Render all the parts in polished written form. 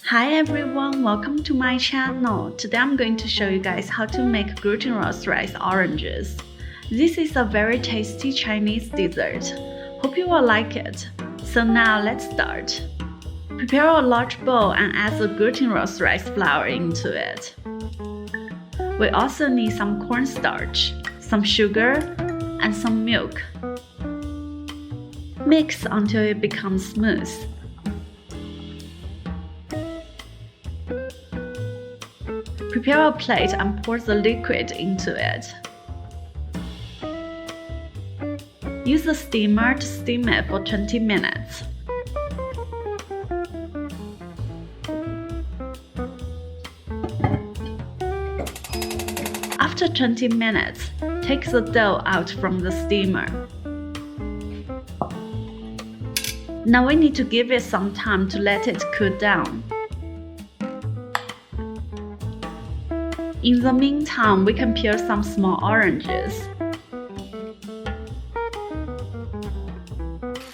Hi everyone, welcome to my channel. Today I'm going to show you guys how to make glutinous rice oranges. This is a very tasty Chinese dessert. Hope you will like it. So now let's start. Prepare a large bowl and add the glutinous rice flour into it. We also need some cornstarch, some sugar, and some milk. Mix until it becomes smooth. Prepare a plate and pour the liquid into it. Use a steamer to steam it for 20 minutes. After 20 minutes, take the dough out from the steamer. Now we need to give it some time to let it cool down. In the meantime, we can peel some small oranges.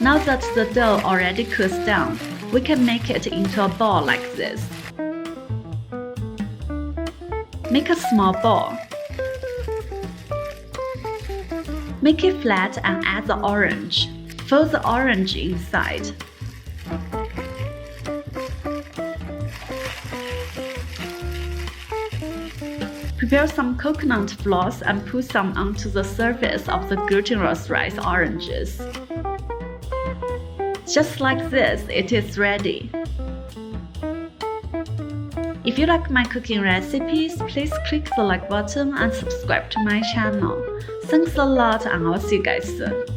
Now that the dough already cools down, we can make it into a ball like this. Make a small ball. Make it flat and add the orange. Fill the orange inside. Prepare some coconut floss and put some onto the surface of the glutinous rice oranges. Just like this, it is ready. If you like my cooking recipes, please click the like button and subscribe to my channel. Thanks a lot and I'll see you guys soon.